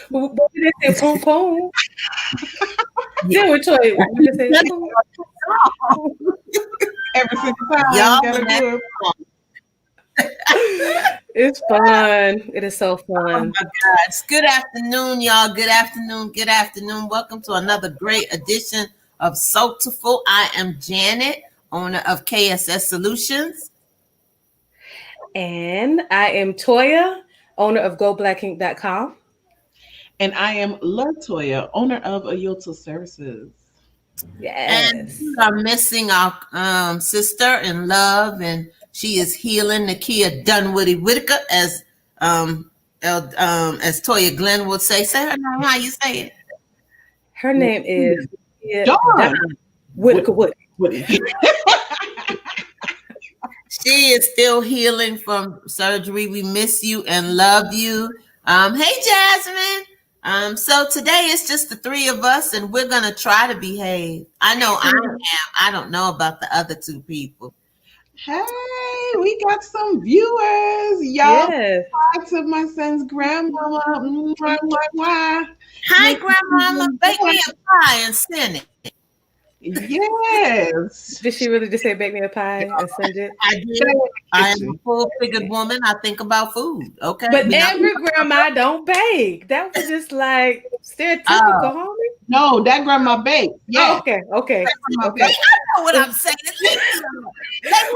What did they say? Pom pom. Then we toy. What did they say? Every single time, Y'all gotta do it. It's fun. It is so Oh my fun. gosh. Good afternoon, y'all. Good afternoon. Good afternoon. Welcome to another great edition of Soultiful. I am Janet, owner of KSS Solutions. And I am Toya, owner of GoBlackInc.com. And I am Latoya, owner of Ayota Services. And we Yes. are missing our sister in love, and she is healing. Nakia Dunwoody Whitaker, as Toya Glenn would say. Say her name. How you say it? Her name is Dawn Whitaker Wood. She is still healing from surgery. We miss you and love you. Hey Jasmine. So today it's just the three of us, and we're gonna try to behave. I know I am. I don't know about the other two people. Hey, we got some viewers. Y'all Yes. hi to my son's grandmama. Mwah, mwah, mwah. Hi, Make Grandmama. Bake me a pie and send it. Yes. Did she really just say bake me a pie and send it? I did. I am a full-figured woman. I think about food. Okay. But every grandma don't bake. That was just like stereotypical, homie. No, that grandma baked. Yeah. Oh, okay. Okay. I know what I'm saying.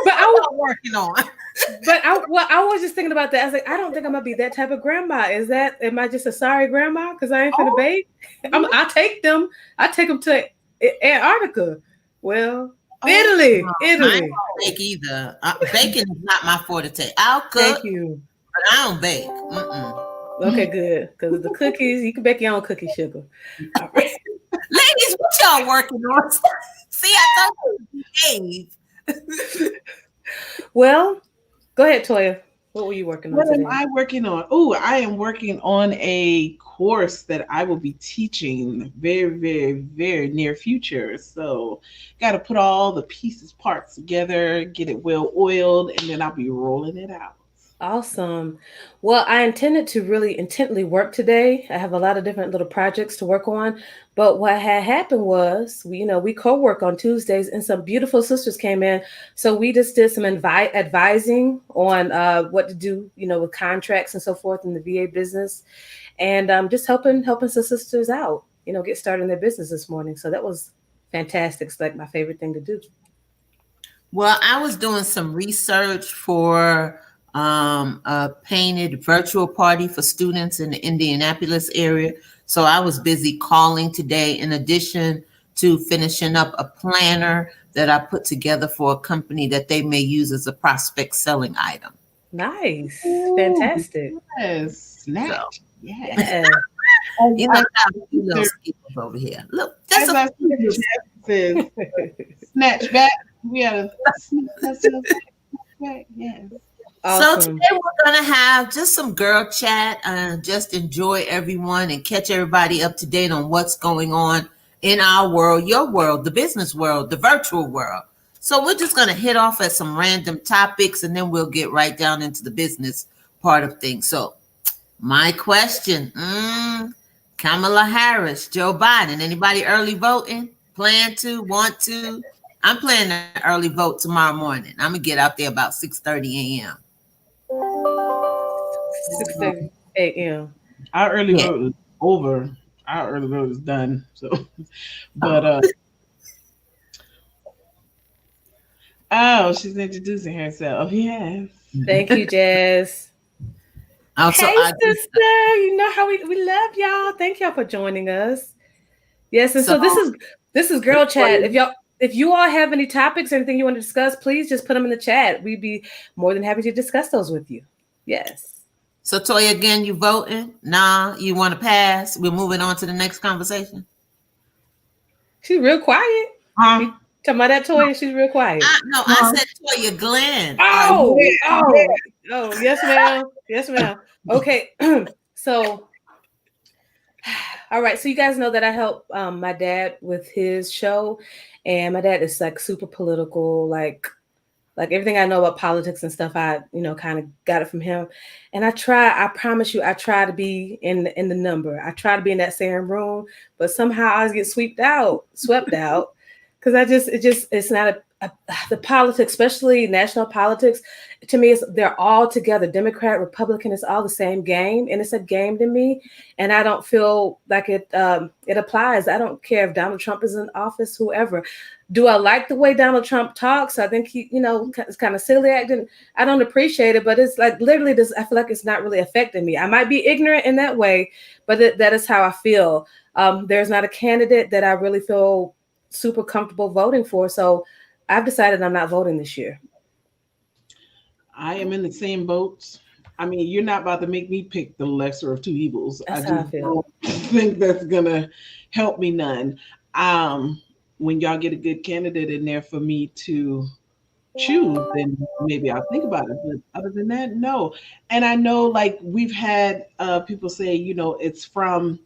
But I was working on. But I was just thinking about that. I was like, I don't think I'm gonna be that type of grandma. Am I just a sorry grandma because I ain't finna bake? I take them to Antarctica. Well, Italy. I don't bake either. Baking is not my forte. I'll cook. Thank you. But I don't bake. Okay, good. Because the cookies, you can bake your own cookie sugar. All right. Ladies, what y'all working on? See, I told you behave. Well, go ahead, Toya. What were you working on What today? am I working on? Oh, I am working on a course that I will be teaching very, very, very near future. So, got to put all the parts together, get it well oiled, and then I'll be rolling it out. Awesome. Well, I intended to really intently work today. I have a lot of different little projects to work on. But what had happened was, we co-work on Tuesdays, and some beautiful sisters came in. So we just did some advising on what to do, with contracts and so forth in the VA business, and just helping some sisters out, get started in their business this morning. So that was fantastic. It's like my favorite thing to do. Well, I was doing some research for a painted virtual party for students in the Indianapolis area. So I was busy calling today, in addition to finishing up a planner that I put together for a company that they may use as a prospect selling item. Nice. Fantastic. Yes. Snatch. So, Yeah. you know, little skills over here. Look, that's As I said, snatch back. We had a snatch back. Yes. Awesome. So today we're going to have just some girl chat and just enjoy everyone and catch everybody up to date on what's going on in our world, your world, the business world, the virtual world. So we're just going to hit off at some random topics, and then we'll get right down into the business part of things. So my question, Kamala Harris, Joe Biden, anybody early voting? Plan to, want to? I'm planning an early vote tomorrow morning. I'm going to get out there about 6:30 a.m. 6:30 a.m. Our early vote is over. Our early vote is done. So, but she's introducing herself. Yes. Thank you, Jazz. Also, hey, sister. You know how we love y'all. Thank y'all for joining us. Yes, and so this is girl chat. If you all have any topics or anything you want to discuss, please just put them in the chat. We'd be more than happy to discuss those with you. Yes. So Toya, again, you voting? Nah, you want to pass? We're moving on to the next conversation. She's real quiet. Talking about that Toya, she's real quiet. No, I said Toya Glenn. Oh, yes, ma'am. Yes, ma'am. Okay. So, all right. So you guys know that I help my dad with his show, and my dad is like super political, like Like everything I know about politics and stuff, I kind of got it from him. And I try. I promise you, I try to be in the number. I try to be in that same room, but somehow I always get swept out, because it's not the politics, especially national politics. To me, they're all together. Democrat, Republican, it's all the same game, and it's a game to me. And I don't feel like it applies. I don't care if Donald Trump is in office, whoever. Do I like the way Donald Trump talks? I think it's kind of silly acting. I don't appreciate it, but it's like literally this. I feel like it's not really affecting me. I might be ignorant in that way, but that is how I feel. There's not a candidate that I really feel super comfortable voting for, so I've decided I'm not voting this year. I am in the same boat. I mean, you're not about to make me pick the lesser of two evils. I That's how I just feel. don't think that's gonna help me none. When y'all get a good candidate in there for me to choose, then maybe I'll think about it. But other than that, no. And I know, like we've had people say, it's from,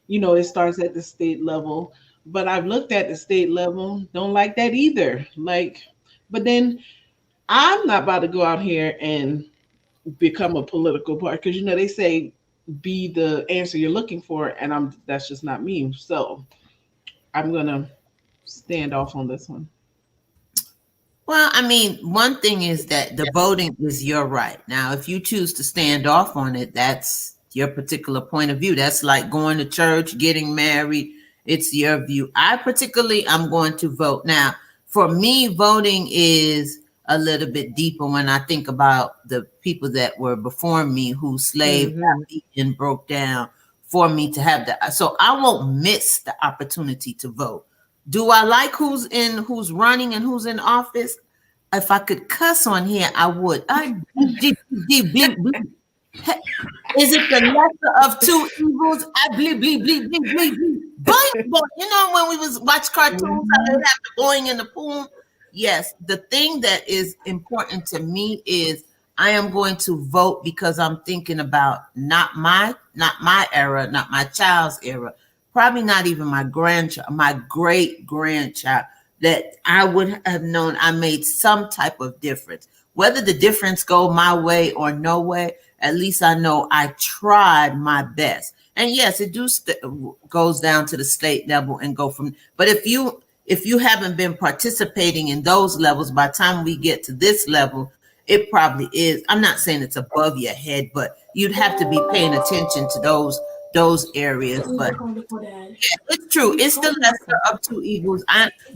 it starts at the state level. But I've looked at the state level, don't like that either. Like, but then I'm not about to go out here and become a political party because they say be the answer you're looking for, and that's just not me. So I'm gonna stand off on this one. Well, I mean, one thing is that the voting is your right. Now, if you choose to stand off on it, that's your particular point of view. That's like going to church, getting married. It's your view. I'm going to vote. Now, for me, voting is a little bit deeper when I think about the people that were before me who slaved Hmm. and broke down for me to have that. So I won't miss the opportunity to vote. Do I like who's running and who's in office? If I could cuss on here, I would. Is it the lesser of two evils? I bleep bleep bleep bleep bleep bleep. Boing, boing. You know when we was watch cartoons, how they Mhm. have the boing in the poem? Yes, the thing that is important to me is I am going to vote because I'm thinking about not my era, not my child's era, probably not even my grandchild, my great grandchild, that I would have known I made some type of difference. Whether the difference go my way or no way, at least I know I tried my best. And yes, goes down to the state level and go from. But if you haven't been participating in those levels, by the time we get to this level, it probably is. I'm not saying it's above your head, but you'd have to be paying attention to those areas. But it's true. It's the lesser of two evils.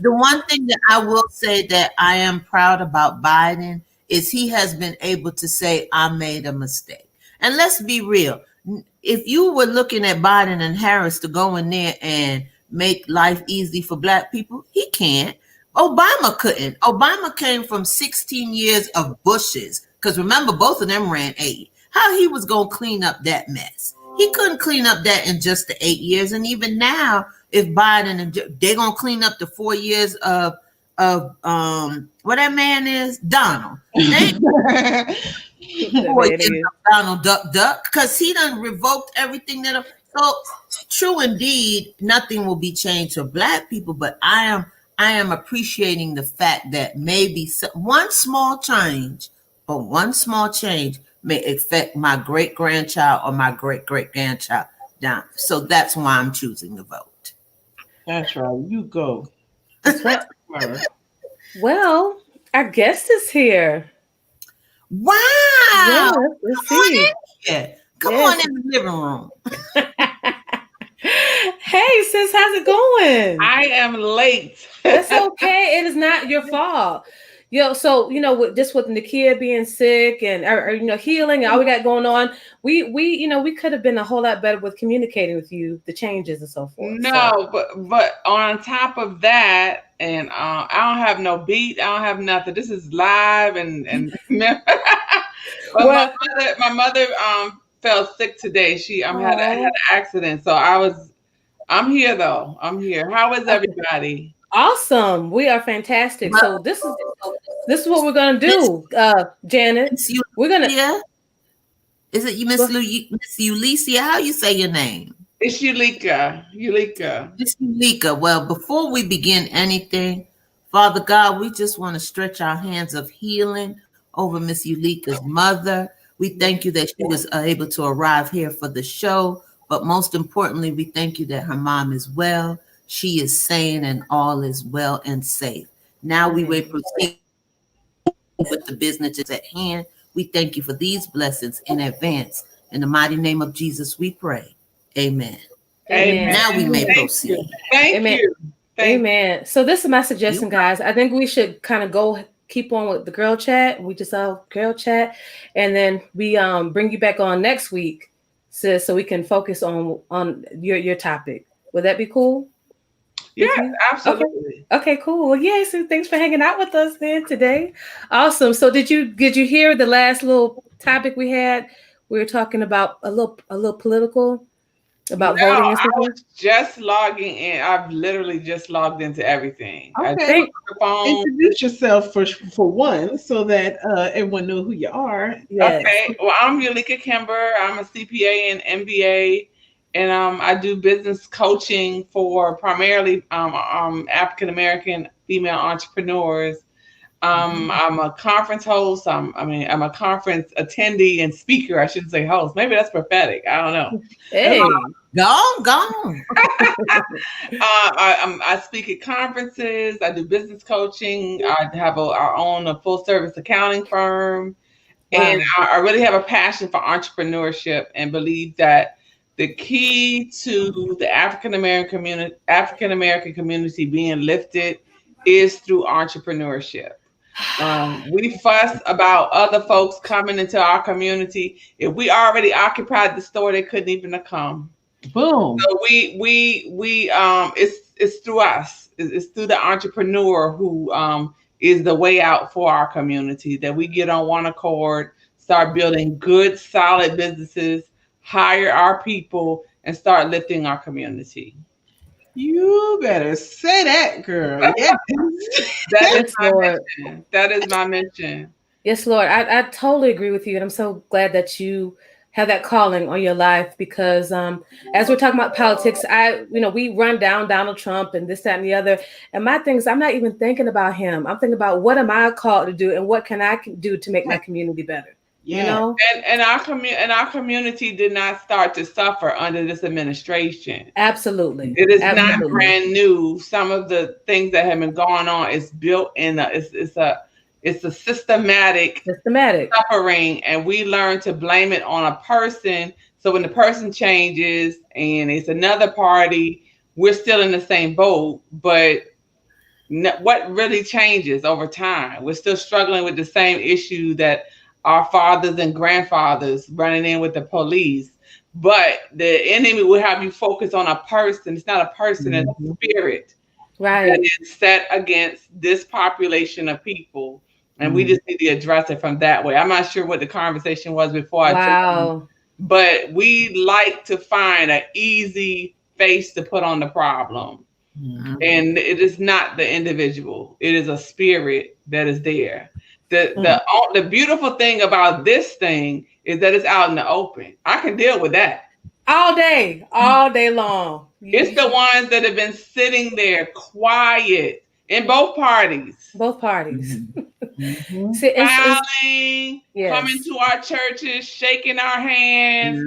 The one thing that I will say that I am proud about Biden is he has been able to say, I made a mistake. And let's be real. If you were looking at Biden and Harris to go in there and make life easy for black people, he can't. Obama couldn't. Obama came from 16 years of Bushes, because remember, both of them ran 8. How he was going to clean up that mess? He couldn't clean up that in just the 8 years. And even now, if Biden and they're going to clean up the 4 years of what that man is, Donald. They That 4 years man is. of Donald Duck because he done revoked everything that. So true indeed, nothing will be changed for black people. But I am appreciating the fact that maybe one small change, or one small change may affect my great grandchild or my great great grandchild down. So that's why I'm choosing to vote. That's right. You go. That's right. Whatever. Well, our guest is here. Wow! Yes, let's Come on see. in here. Come on Yes. in the living room. Hey, sis, how's it going? I am late. That's okay. It is not your fault. So just with Nakia being sick and or, healing and all we got going on, we could have been a whole lot better with communicating with you the changes and so forth. So No, but on top of that, and I don't have no beat. I don't have nothing. This is live and but well, my mother fell sick today. She had an oh, accident, so I'm here though. I'm here. How is okay. everybody? Awesome. We are fantastic. Well, So this is what we're gonna Miss, do, Janet. Miss We're gonna Ulysses, is it you, Miss Ulysses? How you say your name? It's Yulika. Yulika. Miss Ulika. Well, before we begin anything, Father God, we just want to stretch our hands of healing over Miss Ulika's mother. We thank you that she was able to arrive here for the show. But most importantly, we thank you that her mom is well. She is sane and all is well and safe. Now we Amen. will proceed with the business at hand. We thank you for these blessings in advance. In the mighty name of Jesus, we pray. Amen. Now we Amen. Amen. may Thank proceed. you. Thank Amen. you. Thank Amen. So this is my You suggestion, guys. I think we should kind of go keep on with the girl chat. We just saw girl chat, and then we bring you back on next week, sis, so we can focus on your topic. Would that be cool with Yes, you? Okay. absolutely. Okay, cool. Well, yeah, so thanks for hanging out with us then today. Awesome. So did you hear the last little topic we had? We were talking about a little political No, about voting and I so forth. was just logging in. I've literally just logged into everything. I Okay. Thank the phone. Introduce yourself for one, so that everyone know who you are. yes. Okay, well, I'm Yulika Kimber. I'm a CPA and MBA, and I do business coaching for primarily African American female entrepreneurs. I'm a conference host. I'm a conference attendee and speaker. I shouldn't say host. Maybe that's prophetic. I don't know. Hey. go on, go on. I speak at conferences. I do business coaching. I have our own a full service accounting firm. And Wow. I really have a passion for entrepreneurship and believe that the key to the African American community being lifted is through entrepreneurship. We fuss about other folks coming into our community. If we already occupied the store, they couldn't even have come. Boom. So it's through us. It's through the entrepreneur who is the way out for our community, that we get on one accord, start building good, solid businesses, hire our people, and start lifting our community. You better say that, girl. Yes. That is Yes, my Lord. mission. That is my mission. Yes, Lord. I totally agree with you. And I'm so glad that you have that calling on your life because as we're talking about politics, we run down Donald Trump and this, that, and the other. And my thing is I'm not even thinking about him. I'm thinking about what am I called to do and what can I do to make my community better? You Yeah. know? And our community did not start to suffer under this administration. Absolutely. It is not Absolutely. brand new. Some of the things that have been going on is built in it's a systematic Systematic. suffering, and we learn to blame it on a person. So when the person changes and it's another party, we're still in the same boat. But what really changes over time? We're still struggling with the same issue that our fathers and grandfathers running in with the police. But the enemy will have you focus on a person. It's not a person, it's a Mhm. spirit that Right. is set against this population of people. And we Mhm. just need to address it from that way. I'm not sure what the conversation was before I joined, Wow. but we like to find an easy face to put on the problem. Mhm. And it is not the individual, it is a spirit that is there. Mm. The beautiful thing about this thing is that it's out in the open. I can deal with that. All day long. It's the ones that have been sitting there quiet in both parties, Both parties. Mhm. Mhm. See, it's smiling, coming yes. to our churches, shaking our hands.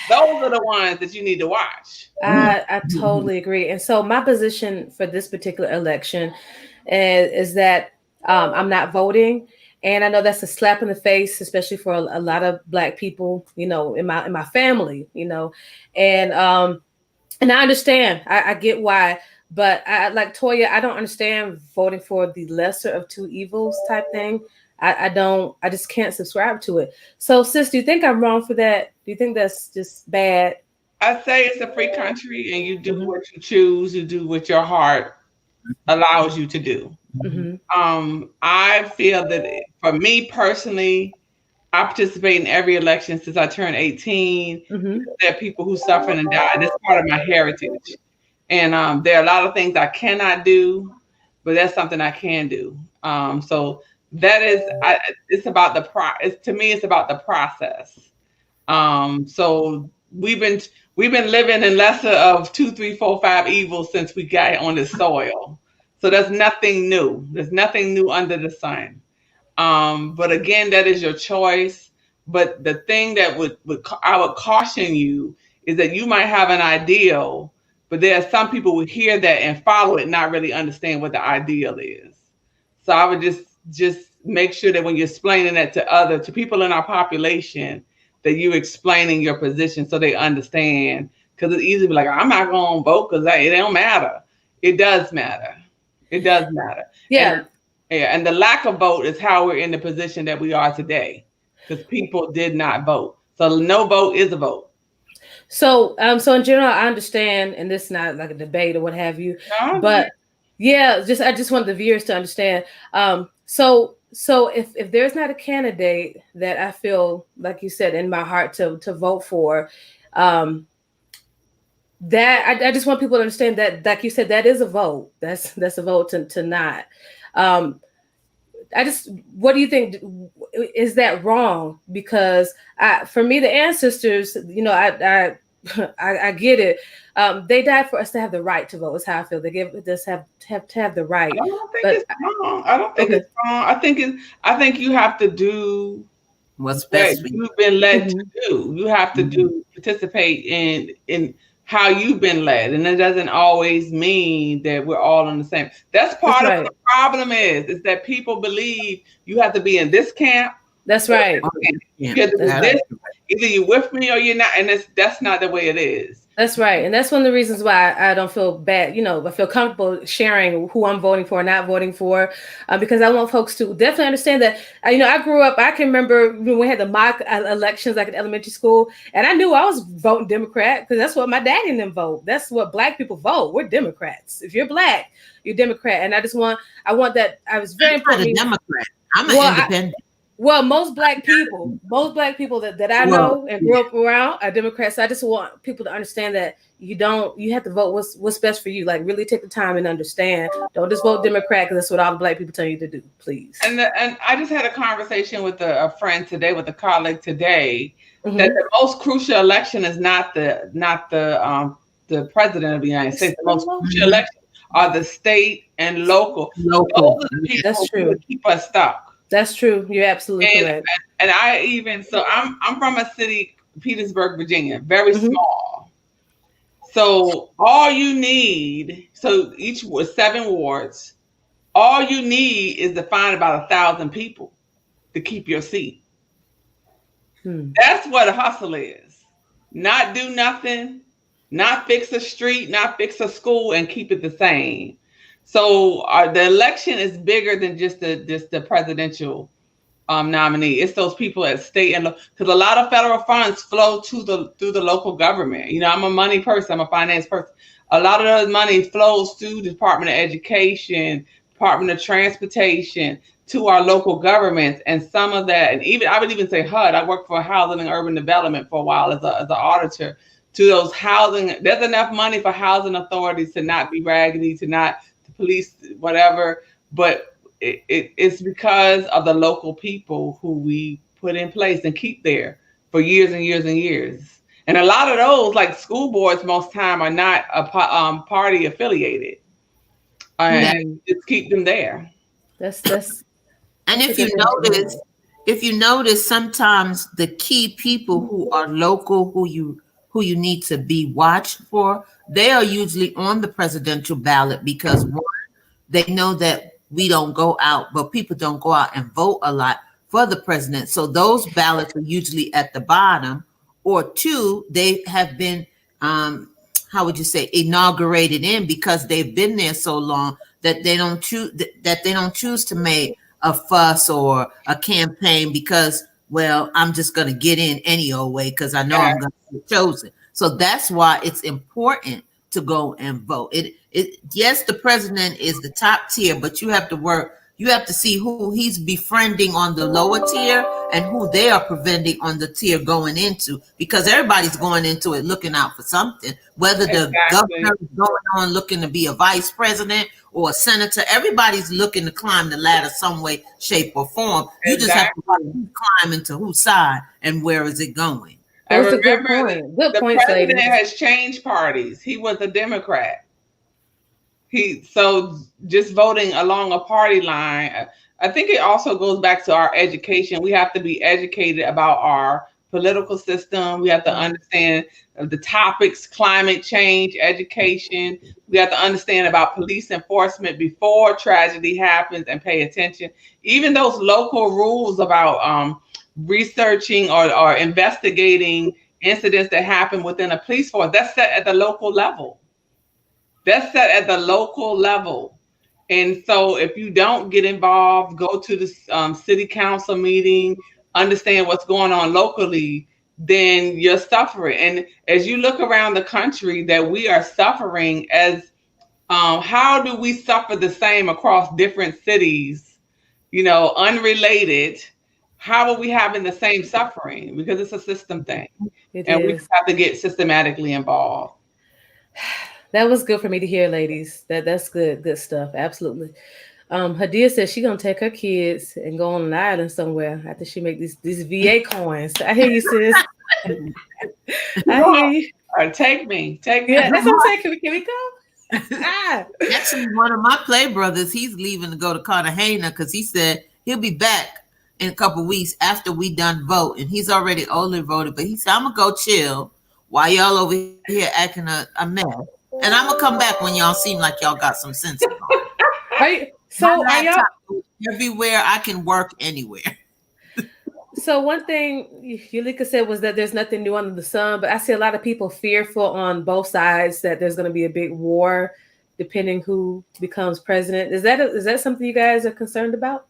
Those are the ones that you need to watch. I totally agree. And so my position for this particular election is that I'm not voting. And I know that's a slap in the face, especially for a lot of Black people, in my family, and I understand. I get why, but I like Toya. I don't understand voting for the lesser of two evils type thing. I don't. I just can't subscribe to it. So, sis, do you think I'm wrong for that? Do you think that's just bad? I say it's a free country and you do Hmm. what you choose, you do what your heart allows you to do. Hmm. I feel that for me personally, I participate in every election since I turned 18. Hmm. There are people who suffered and died. That's part of my heritage. And there are a lot of things I cannot do, but that's something I can do. So that is, it's about to me, it's about the process. So we've been living in lesser of two, three, four, five evils since we got on this soil. So there's nothing new. There's nothing new under the sun. But again, that is your choice. But the thing that I would caution you is that you might have an ideal, but there are some people who hear that and follow it, not really understand what the ideal is. So I would just make sure that when you're explaining that to people in our population, that you're explaining your position so they understand. Because it's easy to be like, I'm not going to vote because it don't matter. It does matter. It does matter. And Yeah. yeah, and the lack of vote is how we're in the position that we are today, because people did not vote. So no vote is a vote. So in general, I understand, and this is not like a debate or what have you, No, but yeah, I just want the viewers to understand. So if there's not a candidate that I feel like you said in my heart to vote for, um, that I just want people to understand that, like you said, that is a vote. That's a vote to not. Um, I just, what do you think? Is that wrong? Because for me, the ancestors, I get it. They died for us to have the right to vote. Is how I feel. They give us have to have the right. I don't think But it's wrong. I don't think okay. it's wrong. I think you have to do What's what best for you? you've been led to Hmm. do. You have to Mhm. participate in how you've been led, and it doesn't always mean that we're all on the same. That's That's part of what right. the problem is that people believe you have to be in this camp That's or right. Oh, this camp. yeah, You have to That's do that's this. right. correct. Either you're with me or you're not, and that's not the way it is. That's right. And that's one of the reasons why I don't feel bad. I feel comfortable sharing who I'm voting for, not voting for, because I want folks to definitely understand that, I grew up, I can remember when we had the mock elections like in elementary school, and I knew I was voting Democrat because that's what my daddy and them vote. That's what Black people vote. We're Democrats. If you're Black, you're Democrat. And I want that. I was very I'm not a important. Democrat. I'm an Well, independent. well, most black people that I Well, know and yeah. grew up around are Democrats. So I just want people to understand that you have to vote what's best for you. Like really take the time and understand. Don't just vote Democrat because that's what all the black people tell you to do. Please. And I just had a conversation with a friend today, with a colleague today, that Mm-hmm. the most crucial election is not the president of the United It's States. The the most crucial local. Mhm. election are the state and local. Local. Those are the That's people who true. would keep us stuck. That's true. You're absolutely And correct. I'm from a city, Petersburg, Virginia, very Mm-hmm. small. So all you need, so each was 7 wards. All you need is to find about 1,000 people to keep your seat. Hmm. That's what a hustle is. Not do nothing, not fix a street, not fix a school, and keep it the same. So the election is bigger than just the presidential nominee. It's those people at state and because a lot of federal funds flow to the through the local government. I'm a money person. I'm a finance person. A lot of the money flows through the Department of Education, Department of Transportation, to our local governments, and some of that, and even I would even say HUD. I worked for housing and urban development for a while as an auditor. To those housing, there's enough money for housing authorities to not be raggedy, to police whatever, but it's because of the local people who we put in place and keep there for years and years and years. And a lot of those, like school boards, most time are not party affiliated, and That, Hmm. just keep them there. That's and that's a if you good thing to notice, know. sometimes the key people who are local, who you need to be watched for, they are usually on the presidential ballot because one, they know that we don't go out, but people don't go out and vote a lot for the president. So those ballots are usually at the bottom. Or two, they have been, how would you say, inaugurated in because they've been there so long that they don't choose to make a fuss or a campaign because, well, I'm just going to get in any old way because I know Yeah, I'm going to get chosen. So that's why it's important to go and vote. Yes, the president is the top tier, but you have to work. You have to see who he's befriending on the lower tier and who they are preventing on the tier going into, because everybody's going into it looking out for something. Whether the exactly, governor is going on looking to be a vice president or a senator, everybody's looking to climb the ladder some way, shape, or form. You just have to watch exactly. who's climbing to whose side and where is it going. And Well, it's a good remember, point. Good the points, president ladies. has changed parties. He was a Democrat. So just voting along a party line. I think it also goes back to our education. We have to be educated about our political system. We have to understand the topics, climate change, education. We have to understand about police enforcement before tragedy happens and pay attention. Even those local rules about researching or investigating incidents that happen within a police force, that's set at the local level. That's set at the local level. And so if you don't get involved, go to the city council meeting, understand what's going on locally, then you're suffering. And as you look around the country that we are suffering as, how do we suffer the same across different cities, unrelated? How are we having the same suffering? Because it's a system thing. It And we is. just have to get systematically involved. That was good for me to hear, ladies. That's good, good stuff. Absolutely. Hadia says she gonna take her kids and go on an island somewhere after she make these VA coins. I hear you, sis. I hear you. Take me. Yeah, that's what I'm saying. Can we go? Ah. Actually, one of my play brothers, he's leaving to go to Cartagena because he said he'll be back in a couple of weeks after we done voting. He's already older voted, but he said, I'm gonna go chill while y'all over here acting a mess. And I'm gonna come back when y'all seem like y'all got some sense. Are y'all everywhere? I can work anywhere. So one thing Yulika said was that there's nothing new under the sun, but I see a lot of people fearful on both sides that there's going to be a big war, depending who becomes president. Is that something you guys are concerned about?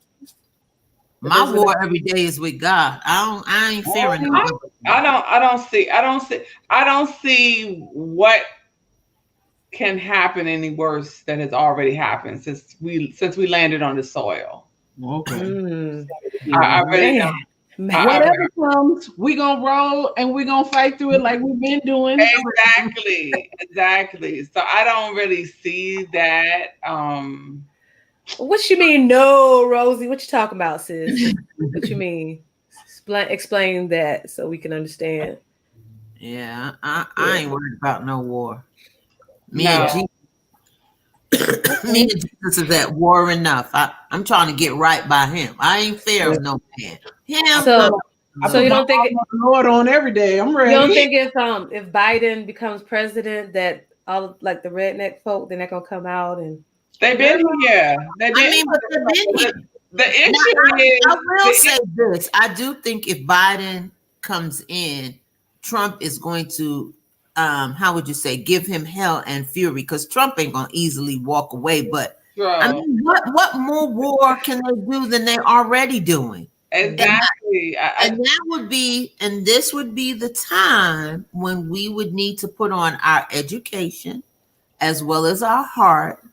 My war every day is with God. I ain't fearing nothing. I don't see what can happen any worse than has already happened since we landed on the soil. Okay. I really don't. Whatever comes, we gonna roll and we gonna fight through it like we've been doing. Exactly. So I don't really see that. What you mean, no, Rosie? What you talking about, sis? What you mean? Explain that so we can understand. Yeah, I ain't worried about no war. Me and Jesus is at war enough. I'm trying to get right by him. I ain't fair as no man. So you don't think Lord on every day? I'm ready. You don't think if Biden becomes president that all like the redneck folk then they're gonna come out and they've been here. They've been here. The issue is I will say this. I do think if Biden comes in, Trump is going to how would you say, give him hell and fury, because Trump ain't gonna easily walk away. But I mean, what more war can they do than they're already doing? Exactly. And this would be the time when we would need to put on our education as well as our heart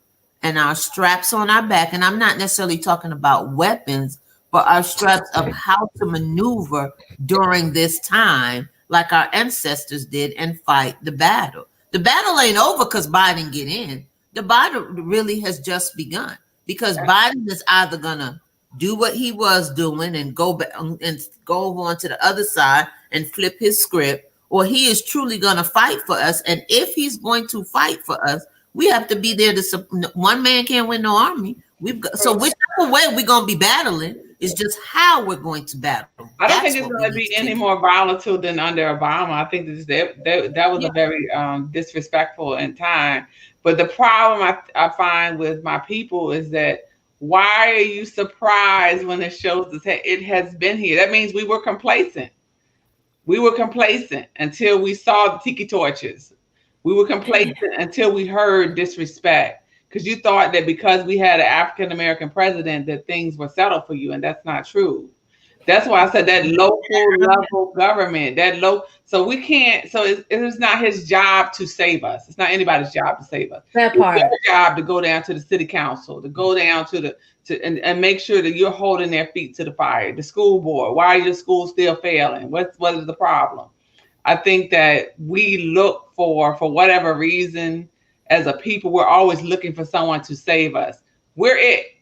and our straps on our back. And I'm not necessarily talking about weapons, but our straps of how to maneuver during this time, like our ancestors did, and fight the battle. The battle ain't over because Biden get in. The battle really has just begun, because Biden is either gonna do what he was doing and go back and go over onto the other side and flip his script, or he is truly gonna fight for us. And if he's going to fight for us, we have to be there to. One man can't win no army. So whichever way we're gonna be battling, it's just how we're going to battle. I don't think it's going to be any more volatile than under Obama. I think that was a very disrespectful in time. But the problem I find with my people is that, why are you surprised when it shows us it has been here? That means we were complacent. We were complacent until we saw the tiki torches. We were complacent until we heard disrespect. Because you thought that because we had an African American president that things were settled for you, and that's not true. That's why I said that local level government, so we can't. So it's not his job to save us. It's not anybody's job to save us. That part. It's their job to go down to the city council, to go down and make sure that you're holding their feet to the fire. The school board. Why are your schools still failing? What is the problem? I think that we look for whatever reason. As a people, we're always looking for someone to save us. We're it.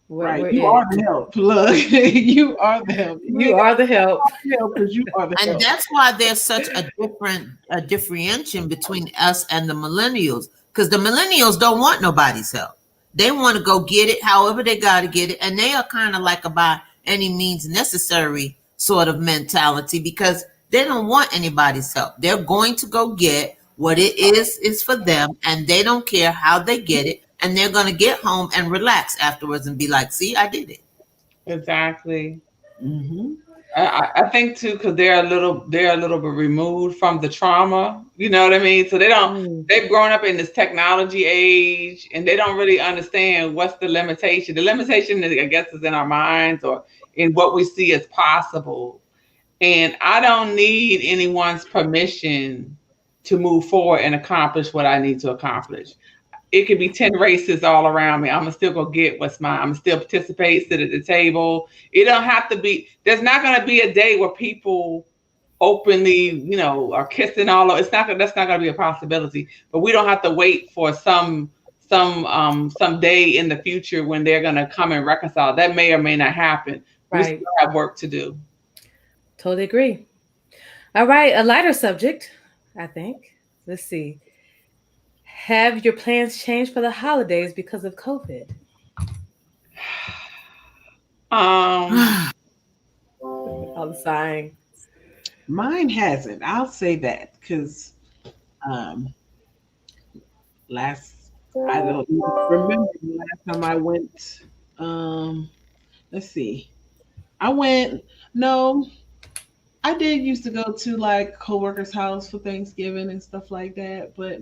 Right. You are the help. Look, you are the help. You are the help. Because you are the help. And that's why there's such a differentiation between us and the millennials. because the millennials don't want nobody's help. They want to go get it however they got to get it. And they are kind of like a by any means necessary sort of mentality because they don't want anybody's help. They're going to go get what it is for them, and they don't care how they get it. And they're going to get home and relax afterwards and be like, see, I did it. Exactly. Hmm. I think too because they're a little bit removed from the trauma. You know what I mean? So they don't. Mm, They've grown up in this technology age, and they don't really understand what's the limitation. The limitation, I guess, is in our minds or in what we see as possible. And I don't need anyone's permission to move forward and accomplish what I need to accomplish. It could be 10 races all around me. I'm gonna still go get what's mine. I'm gonna still participate, sit at the table. It don't have to be, there's not gonna be a day where people openly, are kissing all over. It's not gonna That's not gonna be a possibility. But we don't have to wait for some day in the future when they're gonna come and reconcile. That may or may not happen. We right. still have work to do. Totally agree. All right, a lighter subject, I think. Let's see. Have your plans changed for the holidays because of COVID? Um, I'm sighing. Mine hasn't. I'll say that because um, last I don't even remember the last time I went. Um, let's see. I went. No, I did used to go to like coworkers' house for Thanksgiving and stuff like that, but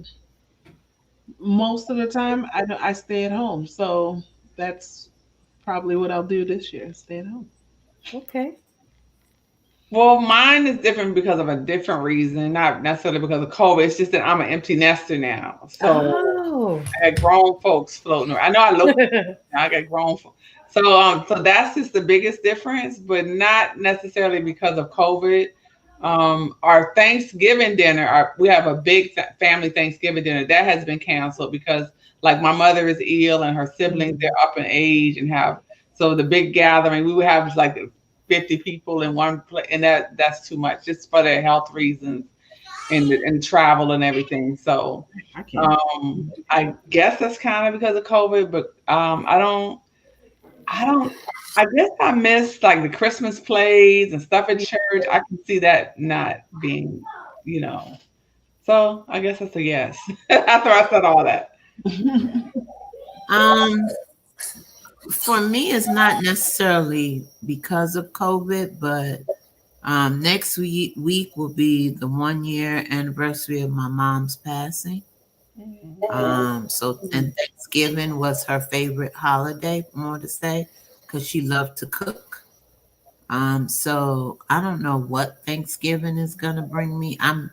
most of the time I stay at home. So that's probably what I'll do this year. Stay at home. Okay. well, mine is different because of a different reason, not necessarily because of COVID. It's just that I'm an empty nester now. So Oh. I got grown folks floating around. I know I look, I got grown folks. So that's just the biggest difference, but not necessarily because of COVID. Our Thanksgiving dinner, we have a big family Thanksgiving dinner that has been canceled because, like, my mother is ill and her siblings they're Mm, up in age and have so the big gathering. We would have like 50 people in one place, and that's too much just for their health reasons and travel and everything. So I can't. I guess that's kind of because of COVID, but I don't. I guess I miss like the Christmas plays and stuff at church. I can see that not being, you know. So I guess that's a yes. After I said all that. Um, for me, it's not necessarily because of COVID, but next week will be the 1 year anniversary of my mom's passing. So and Thanksgiving was her favorite holiday, more to say, because she loved to cook. So I don't know what Thanksgiving is gonna bring me. I'm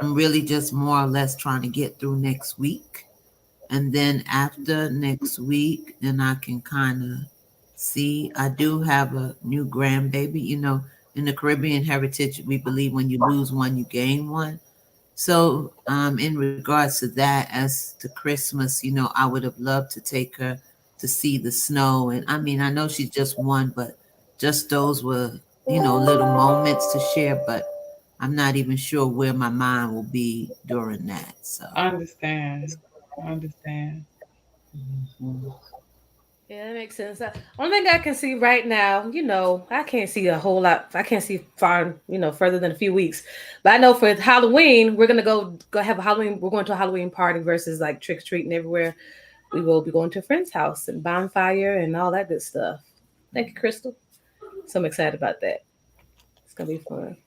really just more or less trying to get through next week. And then after next week, then I can kind of see. I do have a new grandbaby. In the Caribbean heritage, we believe when you lose one, you gain one. So, in regards to that, as to Christmas, I would have loved to take her to see the snow. And I mean, I know she's just one, but just those were, little moments to share. But I'm not even sure where my mind will be during that. So, I understand. I understand. mhm. yeah, that makes sense. Only thing I can see right now, I can't see a whole lot. I can't see far, further than a few weeks. But I know for Halloween, we're gonna go have a Halloween. We're going to a Halloween party versus like trick or treating everywhere. We will be going to a friend's house and bonfire and all that good stuff. Thank you, Crystal. So I'm excited about that. It's gonna be fun.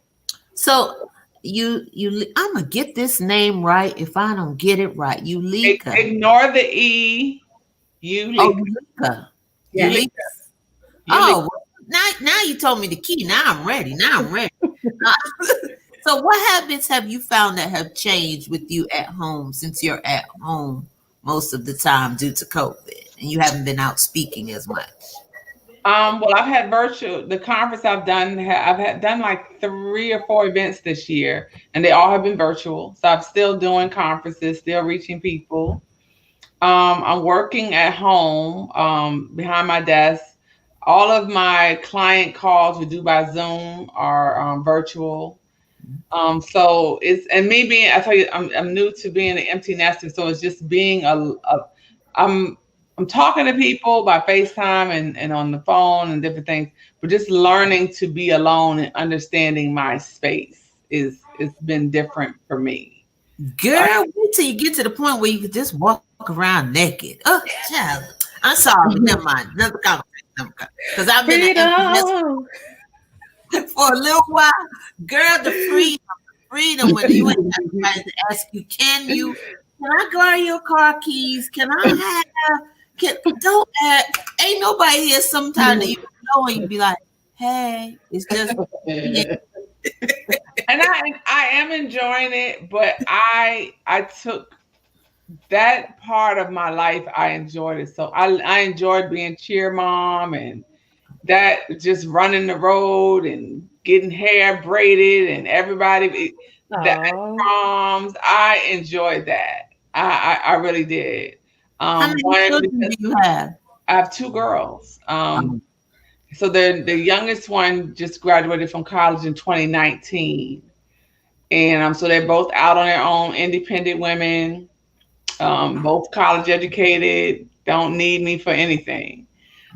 So I'm gonna get this name right. If I don't get it right, Ulika. Ignore the E. Oh, Ulika. Ulika. Yes. Ulika. Ulika. Ulika. Oh, well, now you told me the key. Now I'm ready. Now I'm ready. So, what habits have you found that have changed with you at home since you're at home most of the time due to COVID and you haven't been out speaking as much? Well, I've had the conference I've done. I've had done like 3 or 4 events this year, and they all have been virtual. So I'm still doing conferences, still reaching people. I'm working at home behind my desk. All of my client calls we do by Zoom are virtual. So it's, and me being, I tell you, I'm new to being an empty nester, so it's just being I'm I'm talking to people by FaceTime and on the phone and different things, but just learning to be alone and understanding my space is it's been different for me. So I, Girl, wait till you get to the point where you could just walk around naked. Oh, child. I'm sorry. Never mind. Another conversation. Because I've been an empty nest Freedom. for a little while. Girl, the freedom when you ain't got somebody to ask you, can I guard your car keys? Can I don't ask, ain't nobody here sometime that you know and you be like, hey, it's just me. and I am enjoying it, but I took that part of my life. I enjoyed it, so I enjoyed being cheer mom and that just running the road and getting hair braided and everybody that Oh. proms. I enjoyed that. I really did. How many One children because do you have? I have two girls. Um, So the youngest one just graduated from college in 2019, and so they're both out on their own, independent women, both college educated, don't need me for anything.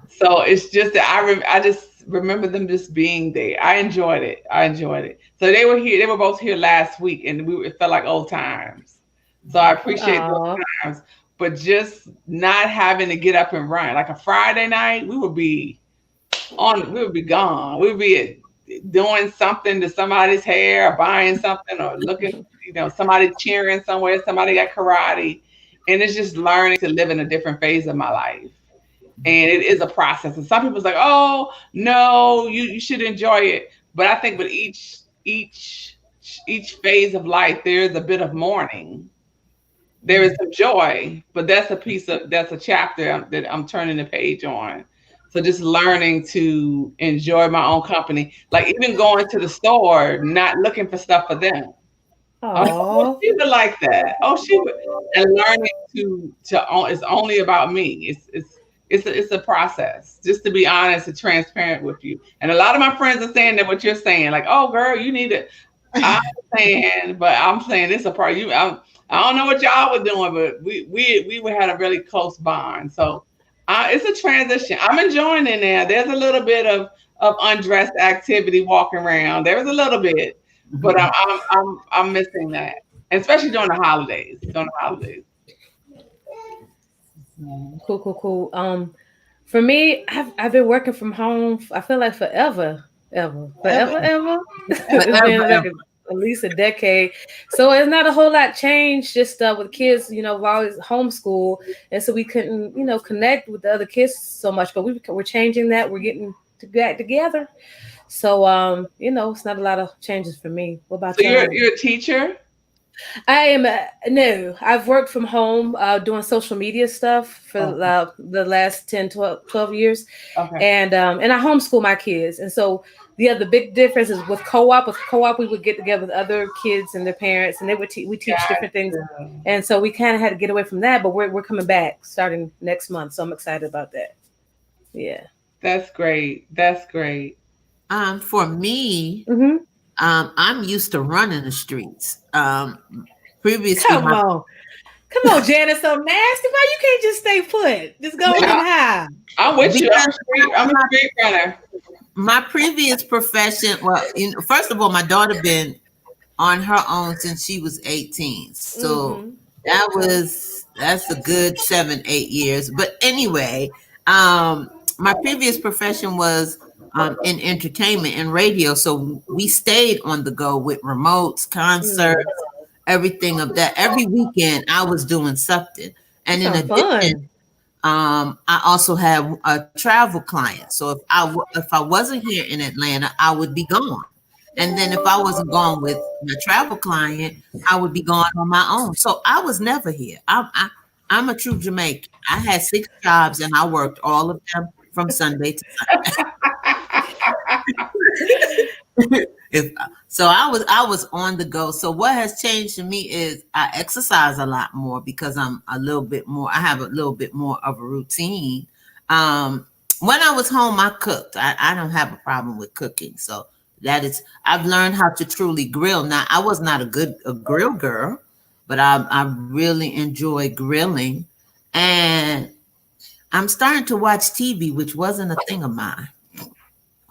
So it's just that I just remember them just being there. I enjoyed it. I enjoyed it. So they were here. They were both here last week, and it felt like old times. So I appreciate those Oh. times. But just not having to get up and run like a Friday night, we would be gone. We would be doing something to somebody's hair, or buying something, or looking, somebody cheering somewhere. Somebody got karate, and it's just learning to live in a different phase of my life, and it is a process. And some people's like, "Oh no, you should enjoy it." But I think with each phase of life, there's a bit of mourning. There is some joy, but that's a chapter that I'm turning the page on. So just learning to enjoy my own company, like even going to the store, not looking for stuff for them. Oh, Oh. she would like that. Oh, she would, and learning it's only about me. It's a process. Just to be honest and transparent with you. And a lot of my friends are saying that what you're saying, like, oh, girl, you need to. I'm saying, but I'm saying it's a part. I don't know what y'all were doing, but we had a really close bond. So it's a transition. I'm enjoying it now. There's a little bit of undressed activity walking around. There's a little bit, but I'm missing that, especially during the holidays. During the holidays. Cool, cool, cool. For me, I've been working from home. I feel like forever, ever, ever, forever, ever. It's forever, been like ever. at least a decade. So it's not a whole lot changed. Just with kids, we've always homeschool, and so we couldn't, connect with the other kids so much. But we're changing that. We're getting to get together. So it's not a lot of changes for me. What about So you're y'all? you're a teacher? I am no. I've worked from home doing social media stuff for Oh, the last 10, 12 years, okay, and I homeschool my kids. And so the big difference is with co-op. With co-op, we would get together with other kids and their parents, and we teach different things. gotcha. And so we kind of had to get away from that, but we're coming back starting next month. So I'm excited about that. Yeah. That's great. That's great. For me, Hmm. I'm used to running the streets. Previously, Come on, come on, Janice. So nasty. Why you can't just stay put? Just go and I, hide. I'm with you. because I'm a my, street runner. my previous profession, well, first of all, my daughter been on her own since she was 18. So Hmm. that's a good 7, 8 years. But anyway, um, my previous profession was in entertainment and radio. So we stayed on the go with remotes, concerts, Mm. everything of that. Every weekend I was doing something. That And in sounds addition, fun. I also have a travel client. So if I wasn't here in Atlanta, I would be gone. And then if I wasn't gone with my travel client, I would be gone on my own. So I was never here. I'm a true Jamaican. I had 6 jobs and I worked all of them from Sunday to if so I was on the go. So what has changed to me is I exercise a lot more because I have a little bit more of a routine. When I was home I cooked. I don't have a problem with cooking. So That is, I've learned how to truly grill. Now, I was not a grill girl, but I really enjoy grilling, and I'm starting to watch TV, which wasn't a thing of mine.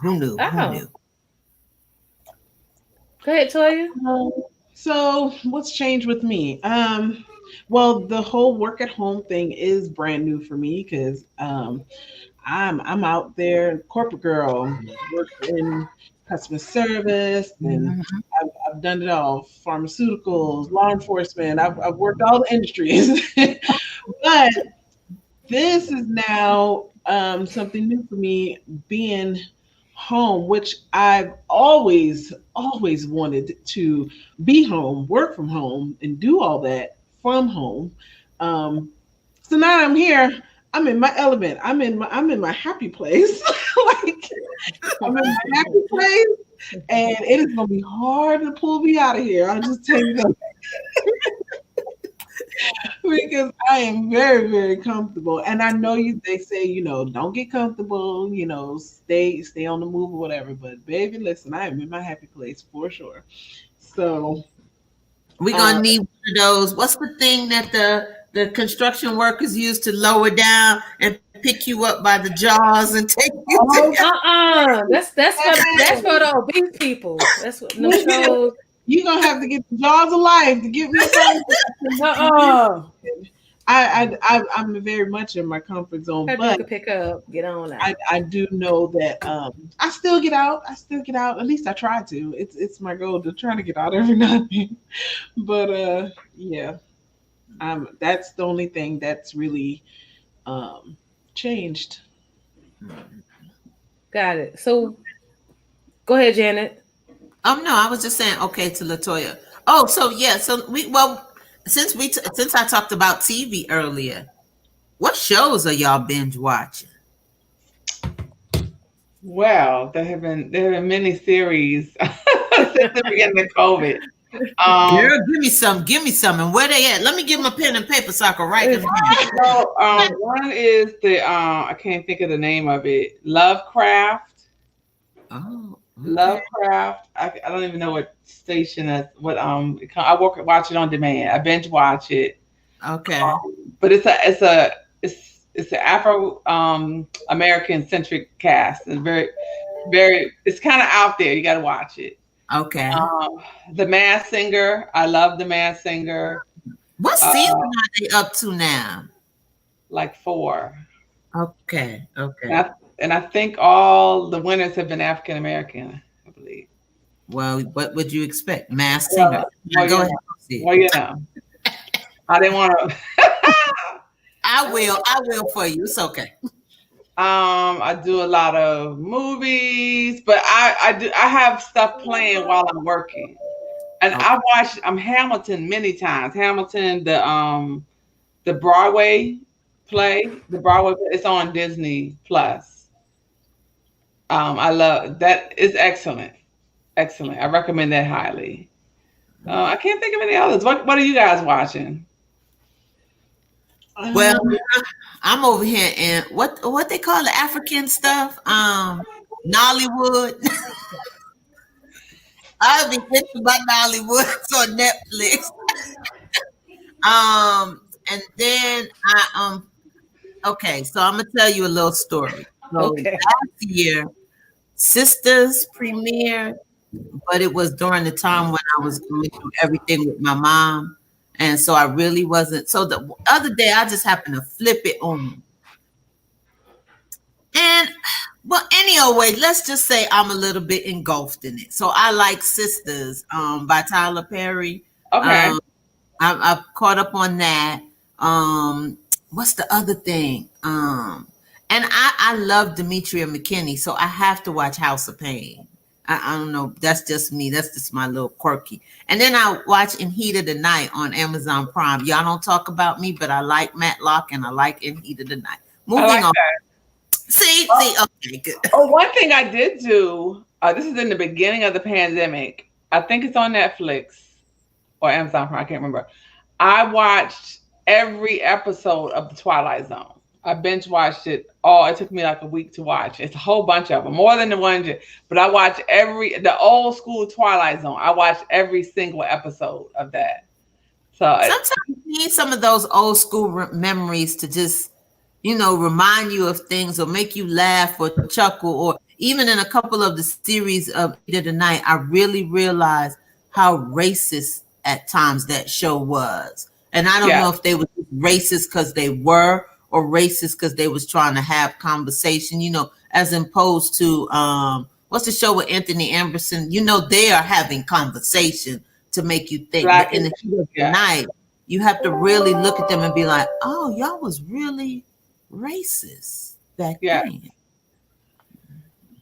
Who knew? Who Oh, knew? go ahead, Toya. Um, so what's changed with me? Well, the whole work at home thing is brand new for me because I'm out there, corporate girl, worked in customer service, and Mhm. I've done it all: pharmaceuticals, law enforcement. I've worked all the industries, but this is now something new for me, being home, which I've always wanted to be home, work from home, and do all that from home. Um, so now I'm here. I'm in my element. I'm in my happy place. Like, I'm in my happy place, and it is gonna be hard to pull me out of here. I'll just tell you that. Because I am very, very comfortable. And I know they say, don't get comfortable, stay on the move or whatever. But baby, listen, I am in my happy place for sure. So We're uh gonna need one of those. What's the thing that the construction workers use to lower down and pick you up by the jaws and take you to? oh That's for the obese people. That's what them shows. you're gonna have to get the jaws of life to get me some. Uh-uh. I'm very much in my comfort zone, Her but dude could pick her up, get on out. I do know that I still get out. I still get out. At least I try to. It's my goal to try to get out every now and then. But yeah, that's the only thing that's really um changed. Got it. So go ahead, Janet. No, I was just saying okay to Latoya. Oh, so yeah, so since I talked about TV earlier, what shows are y'all binge watching? Well, there have been many series since the beginning of COVID. Um, Girl, give me some, and where they at? Let me get my pen and paper so I can write them down. so one is the I can't think of the name of it. Oh, okay, Lovecraft. I don't even know what station that's what I watch it on demand. I binge watch it. okay, But it's an Afro American centric cast. It's very it's kind of out there. You got to watch it. okay. Um, the Masked Singer. I love the Masked Singer. What Uh, season are they up to now? like four, Okay, and okay. I think all the winners have been African American. I believe. Well, what would you expect? Mass singer. Well, well, Go you ahead know, and see well, it. you know, I didn't want to. I will for you. It's okay. I do a lot of movies, but I have stuff playing while I'm working. And Okay. I watched Hamilton many times. Hamilton, the Broadway play, the Broadway it's on Disney Plus. I love that. It's excellent, excellent. I recommend that highly. I can't think of any others. What are you guys watching? Well, Um, I'm over here in what they call the African stuff. Nollywood. I'll be thinking about Nollywood on Netflix. And then okay, so I'm gonna tell you a little story. So Okay. last year, Sisters premiered, but it was during the time when I was going through everything with my mom. And so I really wasn't. So the other day, I just happened to flip it on. And well, anyway, let's just say I'm a little bit engulfed in it. So I like Sisters by Tyler Perry. Okay. Um, I've caught up on that. What's the other thing? And I love Demetria McKinney, so I have to watch House of Pain. I don't know. That's just me. That's just my little quirky. And then I watch In Heat of the Night on Amazon Prime. Y'all don't talk about me, but I like Matlock and I like In Heat of the Night. I like Moving on. that. See, okay, good. Oh, one thing I did do, this is in the beginning of the pandemic. I think it's on Netflix or Amazon Prime. I can't remember. I watched every episode of The Twilight Zone. I binge watched it all. It took me like a week to watch. It's a whole bunch of them, more than the one. But I watch the old school Twilight Zone. I watch every single episode of that. So Sometimes you need some of those old school memories to just, remind you of things or make you laugh or chuckle. Or even in a couple of the series of Heat of the Night, I really realized how racist at times that show was. And I don't yeah, know if they were racist because they were, or racist because they was trying to have conversation, as opposed to what's the show with Anthony Anderson? They are having conversation to make you think. But black in and the Heat of the yeah, Night, you have to really look at them and be like, oh, y'all was really racist back yeah. then.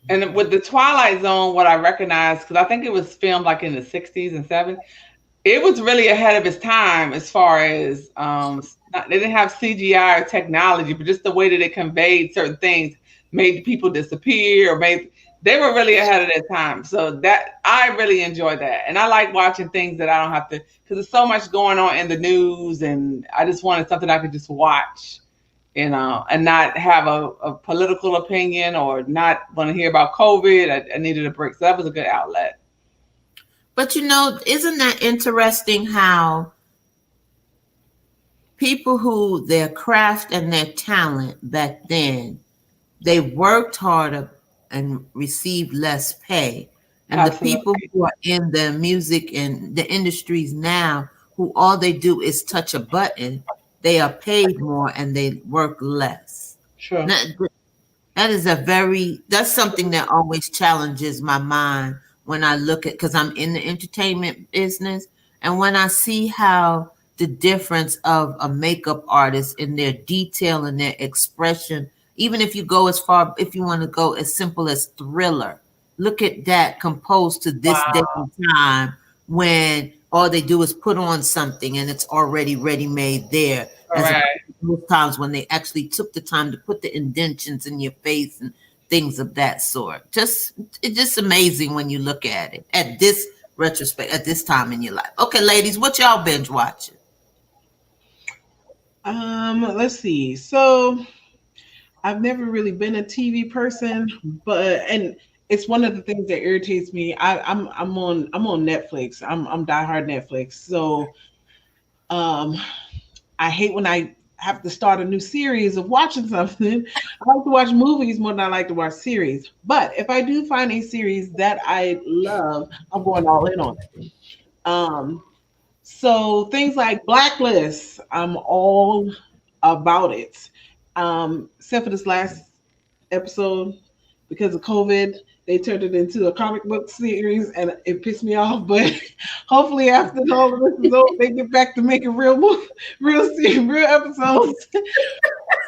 And with the Twilight Zone, what I recognize, because I think it was filmed like in the '60s and '70s, it was really ahead of its time as far as they didn't have CGI or technology, but just the way that it conveyed certain things made people disappear or made they were really ahead of their time. So that I really enjoy that, and I like watching things that I don't have to because there's so much going on in the news, and I just wanted something I could just watch, and not have a political opinion or not want to hear about COVID. I needed a break, so that was a good outlet. But isn't that interesting how people who their craft and their talent back then, they worked harder and received less pay. And the people Absolutely. who are in the music and the industries now, who all they do is touch a button, they are paid more and they work less. Sure. Now, that's something that always challenges my mind when I look at, because I'm in the entertainment business, and when I see how the difference of a makeup artist in their detail and their expression, even if you go as far, if you want to go as simple as Thriller, look at that composed to this day Wow. and time when all they do is put on something and it's already ready made there, All as right. most times when they actually took the time to put the indentions in your face and things of that sort. It's just amazing when you look at it at this retrospect at this time in your life. Okay, ladies, what y'all binge watching? Let's see. So I've never really been a TV person, but and it's one of the things that irritates me. I'm on Netflix. I'm diehard Netflix. So um I hate when I have to start a new series of watching something. I like to watch movies more than I like to watch series. But if I do find a series that I love, I'm going all in on it. Um, so things like Blacklist, I'm all about it. Except for this last episode, because of COVID, they turned it into a comic book series, and it pissed me off. But hopefully, after all of this is over, they get back to making real episodes.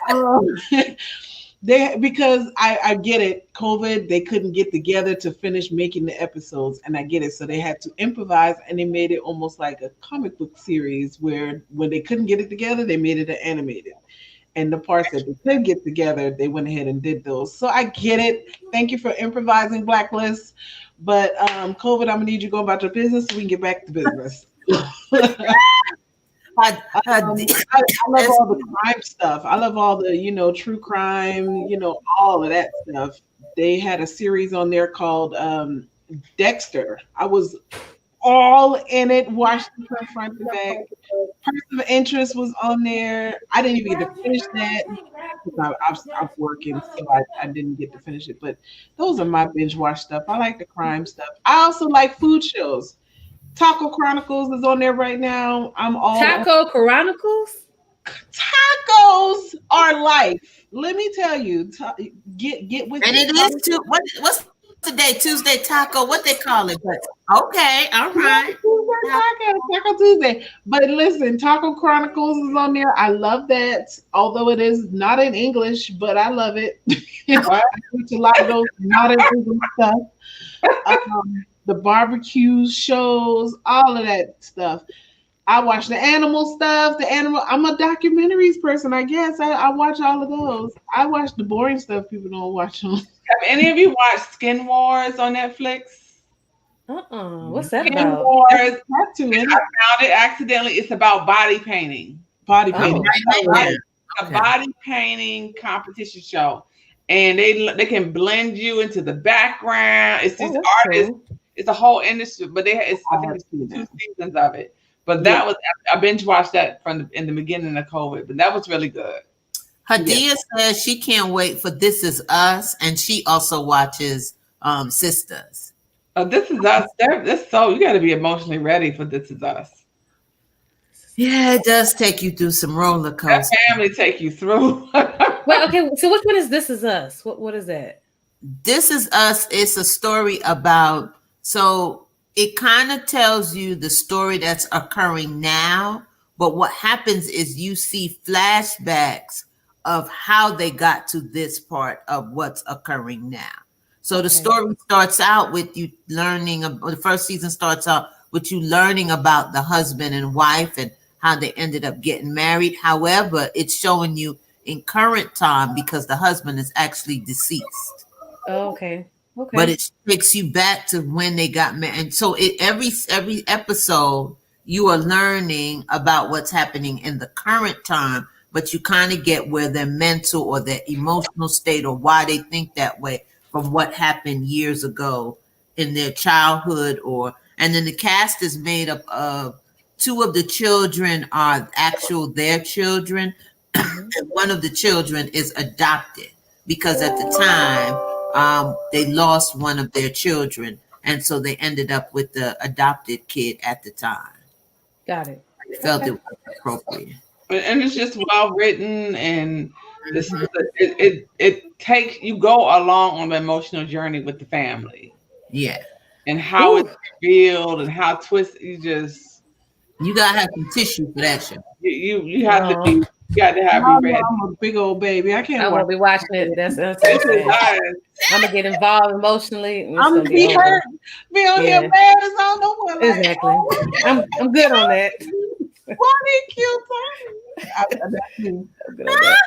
Um, they because I get it. COVID, they couldn't get together to finish making the episodes, and I get it. So they had to improvise, and they made it almost like a comic book series where when they couldn't get it together, they made it an animated. And the parts that they could get together, they went ahead and did those. So I get it. Thank you for improvising, Blacklist. But COVID, I'm gonna need you to go about your business so we can get back to business. I, I, I love all the crime stuff. I love all the, true crime, all of that stuff. They had a series on there called Dexter. I was all in it, watched it from front to back. Person of Interest was on there. I didn't even get to finish that because I was working, so I didn't get to finish it. But those are my binge watch stuff. I like the crime stuff. I also like food shows. Taco Chronicles is on there right now. I'm all on. Taco Chronicles? Tacos are life. Let me tell you, get with and it. it is too. What's today? Tuesday taco. What they call it? But okay, all right. Taco Tuesday. But listen, Taco Chronicles is on there. I love that. Although it is not in English, but I love it. I What? watch a lot of those not in English stuff. The barbecue shows, all of that stuff. I watch the animal stuff, the animal. I'm a documentaries person, I guess. I watch all of those. I watch the boring stuff people don't watch on. Have any of you watched Skin Wars on Netflix? What's that Skin about? Have Wars. to, I and found it accidentally. It's about body painting. body painting. Oh, Right Right. now. a Okay. body painting competition show, and they can blend you into the background. It's Oh, these that's artists. cool. It's a whole industry, but I I think have it's seen two that. seasons of it. But Yeah, that was I binge watched that in the beginning of COVID, but that was really good. yeah. Hadia says she can't wait for This Is Us, and she also watches Sisters. Oh, This Is Us. That's so you got to be emotionally ready for This Is Us. Yeah, it does take you through some roller That coasters. family take you through. Wait, okay. So which one is This Is Us? What is that? This Is Us is a story about, so it kind of tells you the story that's occurring now, but what happens is you see flashbacks of how they got to this part of what's occurring now. So the Okay. story starts out with you learning, the first season starts out with you learning about the husband and wife and how they ended up getting married. However, it's showing you in current time because the husband is actually deceased, Oh, okay. but Okay. it takes you back to when they got married. And so every episode you are learning about what's happening in the current time, but you kind of get where their mental or their emotional state or why they think that way from what happened years ago in their childhood. Or and then the cast is made up of two of the children are actual their children, Hmm. and one of the children is adopted because at the time they lost one of their children, and so they ended up with the adopted kid at the time. Got it. They felt it Okay. was appropriate. And it's just well written, and this Mhm. it takes you go along on an emotional journey with the family Yeah, and how it's Ooh. revealed and how twist you just you gotta have some tissue for that show. you have to Oh, be you got to have be Y'all know ready. I'm a big old baby. I can't I watch won't be watching it. it. That's This is okay. us. I'm gonna get involved emotionally, and it's I'm gonna gonna be be over. hurt, be on here Yeah, mad as I don't know what. Like, exactly. oh, I'm good on that. why they killed Tommy? That's me. I'm good on that.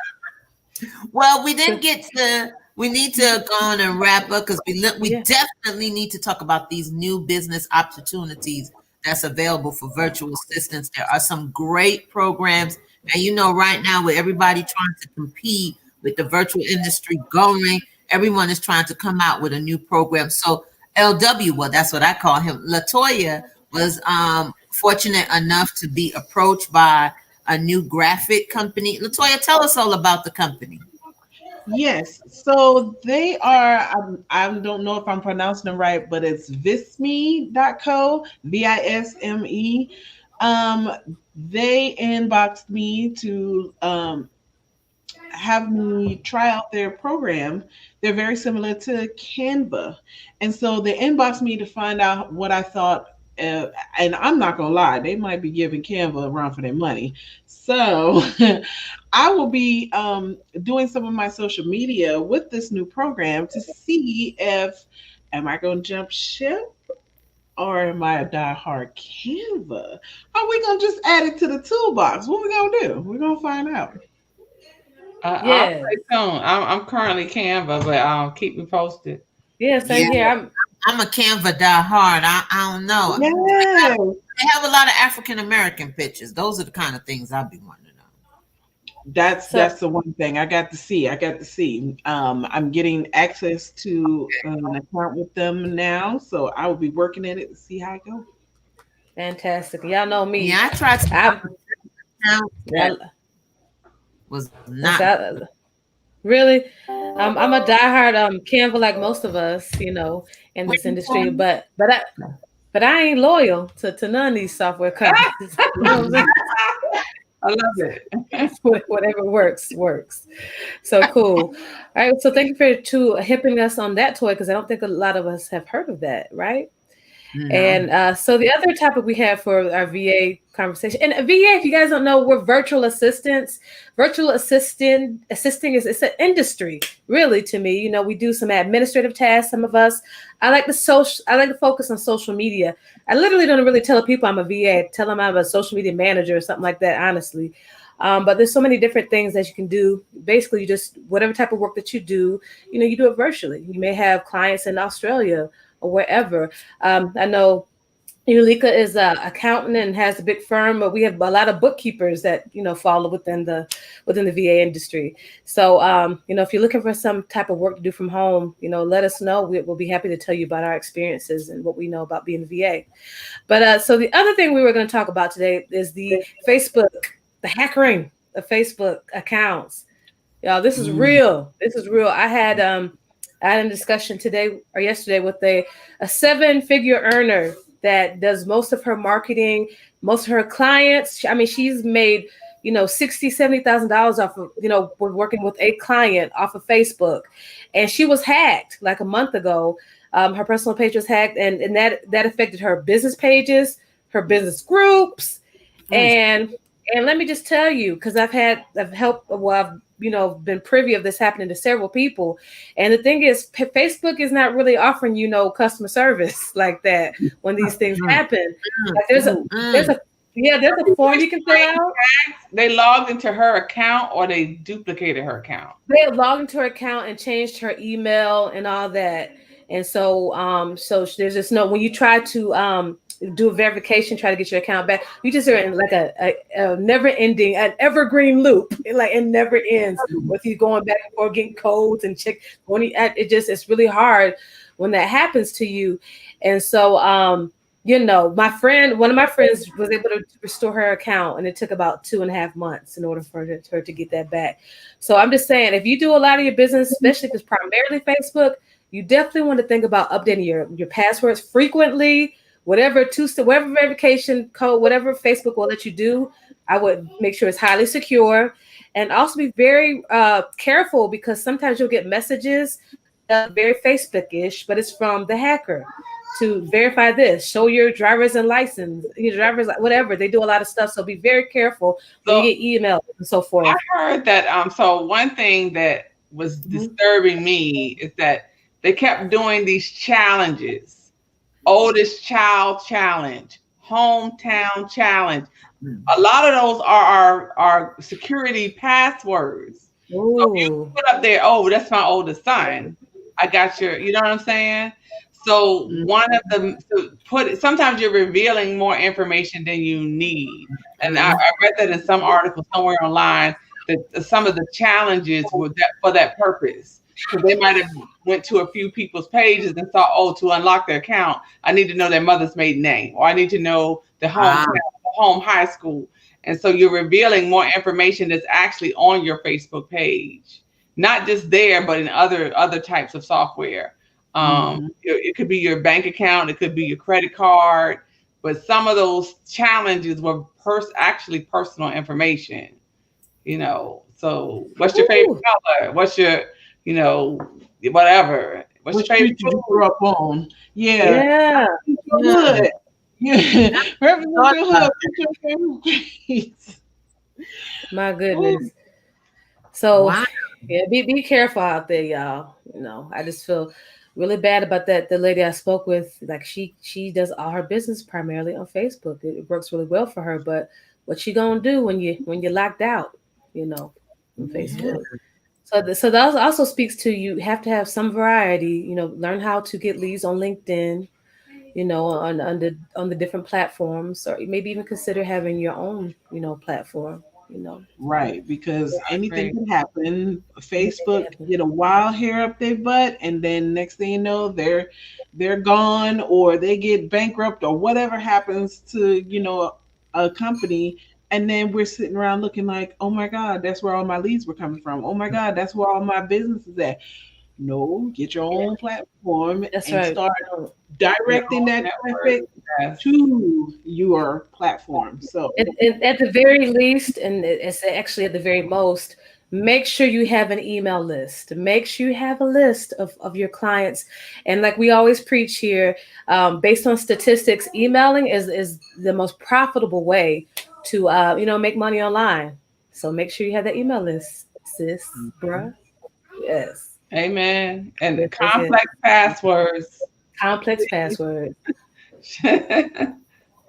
Well, we So didn't get to. We need to go on and wrap up because we yeah. definitely need to talk about these new business opportunities that's available for virtual assistants. There are some great programs, and right now with everybody trying to compete with the virtual industry going, everyone is trying to come out with a new program. So LW, well, that's what I call him. Latoya was fortunate enough to be approached by a new graphic company. Latoya, tell us all about the company. Yes, so they are, I don't know if I'm pronouncing them right, but it's visme.co, VISME. Um, they inboxed me to have me try out their program. They're very similar to Canva. And so they inboxed me to find out what I thought. And I'm not going to lie, they might be giving Canva a run for their money. So I will be doing some of my social media with this new program to see if am I going to jump ship or am I a diehard Canva? Are we going to just add it to the toolbox? What we going to do? We're going to find out. I'll Yes. stay tuned. I'm currently Canva, but keep me posted. Yeah. Yeah, Same here. I'm a Canva die hard. I don't know. Yes. They have a lot of African American pictures. Those are the kind of things I'd be wanting to know. So That's the one thing I got to see. I got to see. I'm getting access to an account with them now, so I will be working in it to see how it goes. fantastic. Y'all know me. Yeah, I tried to set I up an account that y'all. was What's not. that? Really? I'm a diehard Canva like most of us, in this industry. But I ain't loyal to none of these software companies. You know what I'm saying? I love it. Whatever works, works. So cool. All right. So thank you for hipping us on that toy because I don't think a lot of us have heard of that, right? No. And so the other topic we have for our VA conversation, and VA, if you guys don't know, we're virtual assistants. Virtual assisting is it's an industry, really, to me. We do some administrative tasks. Some of us. I like to focus on social media. I literally don't really tell people I'm a VA. Tell them I'm a social media manager or something like that. Honestly. But there's so many different things that you can do. Basically, you just whatever type of work that you do it virtually. You may have clients in Australia or wherever. I know Ulika is a accountant and has a big firm, but we have a lot of bookkeepers that follow within the VA industry. So if you're looking for some type of work to do from home, let us know. We'll be happy to tell you about our experiences and what we know about being a VA. But so the other thing we were going to talk about today is the Facebook, the hackering of Facebook accounts. Y'all, this is Mm. real. This is real. I had a discussion today or yesterday with a seven-figure earner that does most of her marketing, most of her clients. I mean, she's made, 60, $70,000 off of, we're working with a client off of Facebook. And she was hacked like a month ago. Her personal page was hacked, and that affected her business pages, her business groups, Mm. and and let me just tell you, because I've helped, well, I've been privy of this happening to several people. And the thing is, Facebook is not really offering customer service like that when these things Mm, happen. mm, Like there's mm. a yeah, there's a form you can fill out. They logged into her account or they duplicated her account. They had logged into her account and changed her email and all that. And so there's just no, when you try to do a verification, try to get your account back, you just are in like a never ending, an evergreen loop. It never ends with you going back and forth, getting codes and check. It's really hard when that happens to you. And so one of my friends was able to restore her account, and it took about 2.5 months in order for her to get that back. So I'm just saying, if you do a lot of your business, especially if it's primarily Facebook, you definitely want to think about updating your passwords frequently. Whatever verification code, whatever Facebook will let you do, I would make sure it's highly secure, and also be very careful, because sometimes you'll get messages that look very Facebook-ish, but it's from the hacker to verify this, show your driver's and license, your driver's whatever. They do a lot of stuff, so be very careful when you So get emails and so I forth. heard that so one thing that was Mhm. disturbing me is that they kept doing these challenges. Oldest child challenge, hometown challenge. A lot of those are our security passwords. So if you Ooh. put up there, oh, that's my oldest son. I got your, you know what I'm saying? So Mm. one of them, so sometimes you're revealing more information than you need. And I read that in some article somewhere online that some of the challenges were that for that purpose. Because they might have went to a few people's pages and saw, oh, to unlock their account, I need to know their mother's maiden name, or I need to know the hometown, Ah, the home high school. And so you're revealing more information that's actually on your Facebook page, not just there, but in other types of software. Mhm. It could be your bank account, it could be your credit card, but some of those challenges were actually personal information. So what's your favorite Ooh. color? What's your, you know, whatever. What's What your favorite street did you food? grow up on? Yeah. Yeah. Represent your yeah. hood. Yeah. Represent Thought your about hood. What's your favorite streets? My Ooh. goodness. So wow. yeah, be careful out there, y'all. I just feel really bad about that. The lady I spoke with, like she does all her business primarily on Facebook. It works really well for her, but what she gonna do when you're locked out, from Yeah. Facebook? So that also speaks to, you have to have some variety. Learn how to get leads on LinkedIn. On the different platforms, or maybe even consider having your own platform. You know, Right, because I anything agree. can happen. anything can Facebook happen. get a wild hair up their butt, and then next thing you know, they're gone, or they get bankrupt, or whatever happens to a company, and then we're sitting around looking like, oh my God, that's where all my leads were coming from. Oh my God, that's where all my business is at. No, get your Yeah, own platform that's and right. start No, Your directing own that network. traffic Yes. to your platform. So, at the very least, and it's actually at the very most, make sure you have an email list. Make sure you have a list of your clients. And like we always preach here, based on statistics, emailing is the most profitable way to make money online. So make sure you have that email list, sis, bruh. Yes. Amen. And Yes, yes, yes. complex passwords. Complex password. Yes.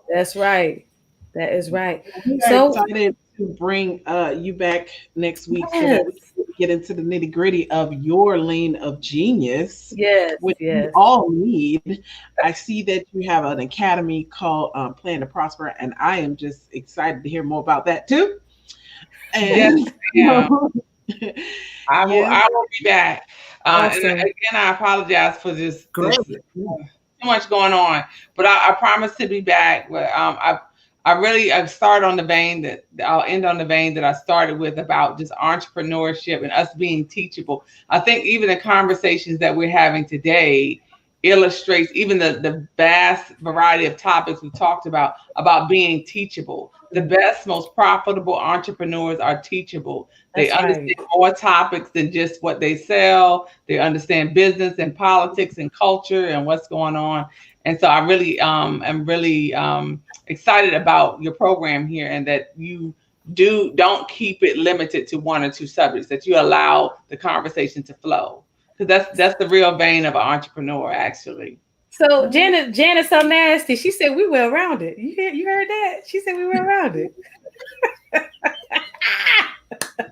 That's right. That is right. we are So excited to bring you back next week so that we yes. can get into the nitty gritty of your lane of genius, Yes, which we yes. all need. I see that you have an academy called Plan to Prosper, and I am just excited to hear more about that too. Yes, And ma'am. so, yes, I will be back. And Awesome. again, I apologize for this Great. too much going on, but I promise to be back. But I start on the vein that I'll end on the vein that I started with about just entrepreneurship and us being teachable. I think even the conversations that we're having today illustrates even the vast variety of topics we talked about being teachable. The best, most profitable entrepreneurs are teachable. They That's right. understand more topics than just what they sell. They understand business and politics and culture and what's going on. And so I really am really excited about your program here, and that you don't keep it limited to one or two subjects, that you allow the conversation to flow, because that's the real vein of an entrepreneur, actually. So Janet's so nasty. She said we went around it. You heard that? She said we went around it.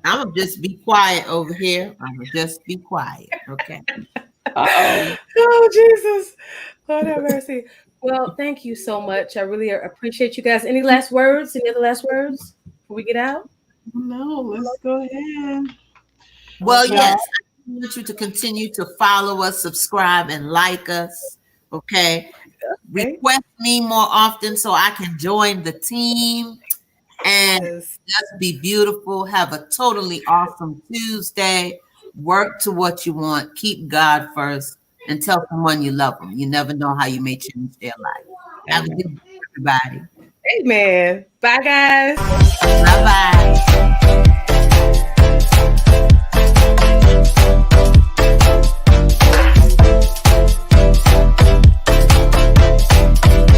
I'm gonna just be quiet over here. I'm gonna just be quiet. Okay. Uh-oh. Oh Jesus. Lord have mercy. Well, thank you so much. I really appreciate you guys. Any last words? Any other last words before we get out? no, let's go ahead. Well, Y'all, yes, I want you to continue to follow us, subscribe, and like us. Okay. Okay. Request me more often so I can join the team and Yes. just be beautiful. Have a totally awesome Tuesday. Work to what you want. Keep God first and tell someone you love them. You never know how you may change their life. Have a Amen. good day, everybody. Amen. Bye guys. Bye bye.